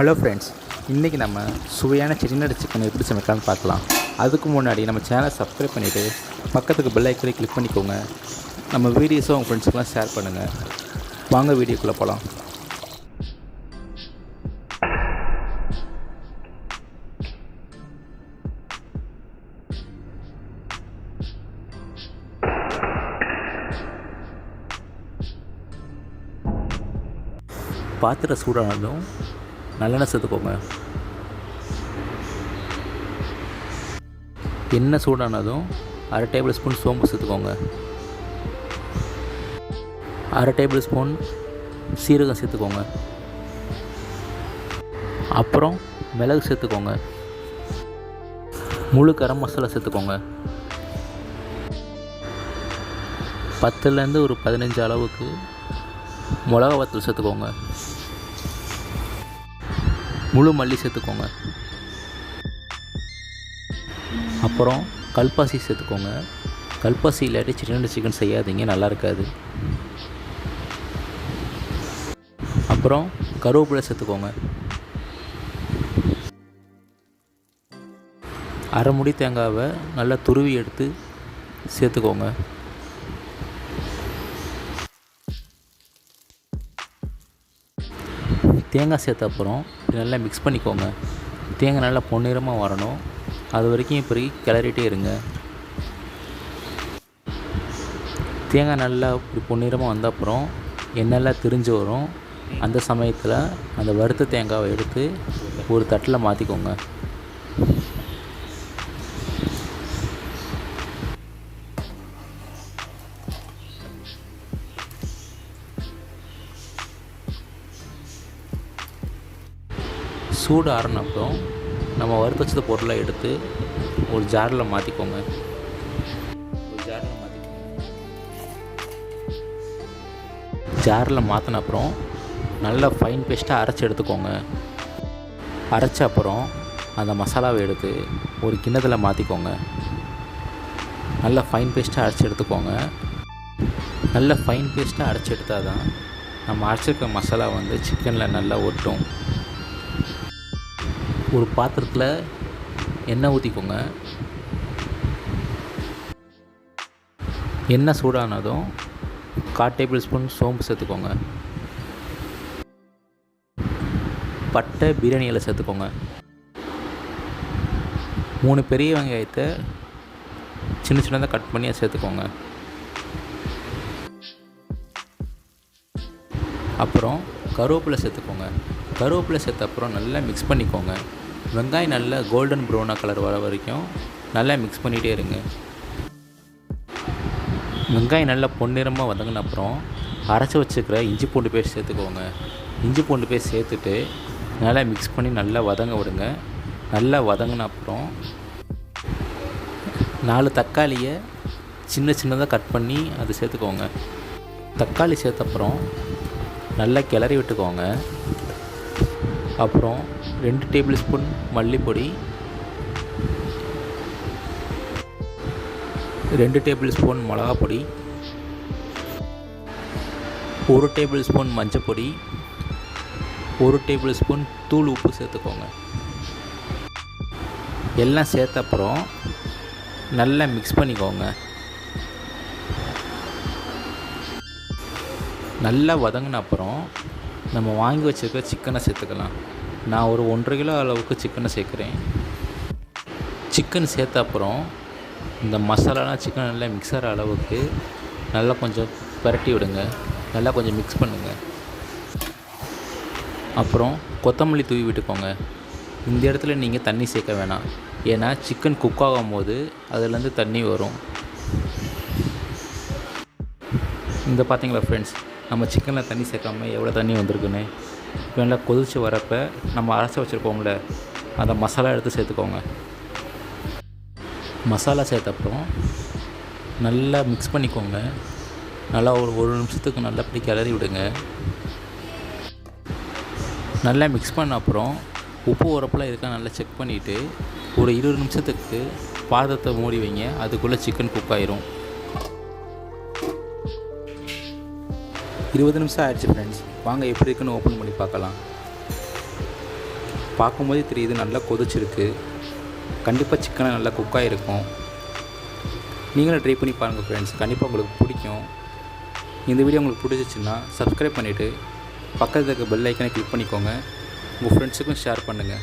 Hello friends, இன்றைக்கி நம்ம சுவையான செட்டிநாடு சிக்கன் எப்படி சமைக்கலாம்னு பார்க்கலாம். அதுக்கு முன்னாடி நம்ம சேனலை சப்ஸ்கிரைப் பண்ணிவிட்டு பக்கத்துக்கு பெல் ஐக்கனை கிளிக் பண்ணிக்கோங்க. நம்ம வீடியோஸும் உங்கள் ஃப்ரெண்ட்ஸுக்கெலாம் ஷேர் பண்ணுங்கள். வாங்க வீடியோக்குள்ளே போகலாம். பாத்திரம் சூடானதும் நல்லெண்ணெய் சேர்த்துக்கோங்க. எண்ணெய் சூடானதும் அரை டேபிள் ஸ்பூன் சோம்பு சேர்த்துக்கோங்க. அரை டேபிள் ஸ்பூன் சீரகம் சேர்த்துக்கோங்க. அப்புறம் மிளகு சேர்த்துக்கோங்க. முழு கரம் மசாலா சேர்த்துக்கோங்க. 10லேருந்து ஒரு 15 அளவுக்கு மிளகா வத்தல் சேர்த்துக்கோங்க. முழு மல்லி சேர்த்துக்கோங்க. அப்புறம் கல்பாசி சேர்த்துக்கோங்க. கல்பாசி இல்லாட்டி செட்டிநாடு சிக்கன் செய்யாதீங்க, நல்லா இருக்காது. அப்புறம் கருவேப்பிலை சேர்த்துக்கோங்க. அரை முடி தேங்காவை நல்லா துருவி எடுத்து சேர்த்துக்கோங்க. தேங்காய் சேர்த்த அப்புறம் நல்லா மிக்ஸ் பண்ணிக்கோங்க. தேங்காய் நல்லா பொன்னிறமாக வரணும், அது வரைக்கும் இப்படி கிளறிட்டே இருங்க. தேங்காய் நல்லா இப்படி பொன்னிறமாக வந்த அப்புறம் எண்ணெயெல்லாம் திரிஞ்சு வரும். அந்த சமயத்தில் அந்த வறுத்த தேங்காவை எடுத்து ஒரு தட்டில் மாற்றிக்கோங்க. சூடு ஆறினப்புறம் நம்ம வறுத்து வச்ச பொருளை எடுத்து ஒரு ஜாரில் மாற்றிக்கோங்க. ஜாரில் மாற்றின அப்புறம் நல்லா ஃபைன் பேஸ்ட்டாக அரைச்சி எடுத்துக்கோங்க. அரைச்ச அப்புறம் அந்த மசாலாவை எடுத்து ஒரு கிண்ணத்தில் மாற்றிக்கோங்க. நல்லா ஃபைன் பேஸ்ட்டாக அரைச்சி எடுத்துக்கோங்க. நல்லா ஃபைன் பேஸ்ட்டாக அரைச்சி எடுத்தால் தான் நம்ம அரைச்சிருக்க மசாலா சிக்கனில் நல்லா ஒட்டும். ஒரு பாத்திரத்தில் எண்ணெய் ஊற்றிக்கோங்க. எண்ணெய் சூடானதும் 1/4 டேபிள் ஸ்பூன் சோம்பு சேர்த்துக்கோங்க. பட்டை, பிரியாணி இலை சேர்த்துக்கோங்க. 3 பெரிய வெங்காயத்தை சின்ன சின்னதாக கட் பண்ணி சேர்த்துக்கோங்க. அப்புறம் கருவேப்பிலை சேர்த்துக்கோங்க. கருவேப்பிலை சேர்த்த அப்புறம் நல்லா மிக்ஸ் பண்ணிக்கோங்க. வெங்காயம் நல்லா கோல்டன் ப்ரௌனாக கலர் வர வரைக்கும் நல்லா மிக்ஸ் பண்ணிகிட்டே இருங்க. வெங்காயம் நல்லா பொன்னிறமாக வதங்கின அப்புறம் அரைச்சி வச்சுக்கிற இஞ்சி பூண்டு பேஸ்ட் சேர்த்துக்கோங்க. இஞ்சி பூண்டு பேஸ்ட் சேர்த்துட்டு நல்லா மிக்ஸ் பண்ணி நல்லா வதங்க விடுங்க. நல்லா வதங்கின அப்புறம் 4 தக்காளியை சின்ன சின்னதாக கட் பண்ணி அதை சேர்த்துக்கோங்க. தக்காளி சேர்த்த அப்புறம் நல்லா கிளறி விட்டுக்கோங்க. அப்புறம் 2 டேபிள் ஸ்பூன் மல்லிப்பொடி, 2 டேபிள் ஸ்பூன் மிளகாப்பொடி, 1 டேபிள் ஸ்பூன் மஞ்சப்பொடி, 1 டேபிள் ஸ்பூன் தூள் உப்பு சேர்த்துக்கோங்க. எல்லாம் சேர்த்த அப்புறம் நல்லா மிக்ஸ் பண்ணிக்கோங்க. நல்லா வதங்கின அப்புறம் நம்ம வாங்கி வச்சுருக்க சிக்கனை சேர்த்துக்கலாம். நான் ஒரு 1.5 கிலோ அளவுக்கு சிக்கனை சேர்க்குறேன். சிக்கன் சேர்த்த அப்புறம் இந்த மசாலாலாம் சிக்கன் நல்லா மிக்ஸ் ஆகிற அளவுக்கு நல்லா கொஞ்சம் பரட்டி விடுங்க. நல்லா கொஞ்சம் மிக்ஸ் பண்ணுங்கள். அப்புறம் கொத்தமல்லி தூவி விட்டுக்கோங்க. இந்த இடத்துல நீங்கள் தண்ணி சேர்க்க வேணாம், ஏன்னா சிக்கன் குக் ஆகும் போது அதுலேருந்து தண்ணி வரும். இந்த பார்த்தீங்களா ஃப்ரெண்ட்ஸ், நம்ம சிக்கனில் தண்ணி சேர்க்காமல் எவ்வளோ தண்ணி வந்திருக்குன்னு. இப்போ நல்லா கொதித்து வரப்போ நம்ம அரைச்சி வச்சுருக்கோம்ல, அந்த மசாலா எடுத்து சேர்த்துக்கோங்க. மசாலா சேர்த்தப்புறம் நல்லா மிக்ஸ் பண்ணிக்கோங்க. நல்லா ஒரு நிமிஷத்துக்கு நல்லா அப்படி கிளறி விடுங்க. நல்லா மிக்ஸ் பண்ண அப்புறம் உப்பு உரப்பெல்லாம் இருக்கா நல்லா செக் பண்ணிவிட்டு ஒரு 20 நிமிஷத்துக்கு பாத்திரத்தை மூடி வைங்க. அதுக்குள்ளே சிக்கன் குக் ஆயிரும். 20 நிமிஷம் ஆயிடுச்சு ஃப்ரெண்ட்ஸ். வாங்க எப்படி இருக்குன்னு ஓப்பன் பண்ணி பார்க்கலாம். பார்க்கும்போதே தெரியுது நல்லா கொதிச்சிருக்கு. கண்டிப்பாக சிக்கனை நல்லா குக்காக இருக்கும். நீங்களும் ட்ரை பண்ணி பாருங்கள் ஃப்ரெண்ட்ஸ், கண்டிப்பாக உங்களுக்கு பிடிக்கும். இந்த வீடியோ உங்களுக்கு பிடிச்சிச்சின்னா சப்ஸ்கிரைப் பண்ணிவிட்டு பக்கத்தில் இருக்க பெல் ஐக்கனை கிளிக் பண்ணிக்கோங்க. உங்கள் ஃப்ரெண்ட்ஸுக்கும் ஷேர் பண்ணுங்கள்.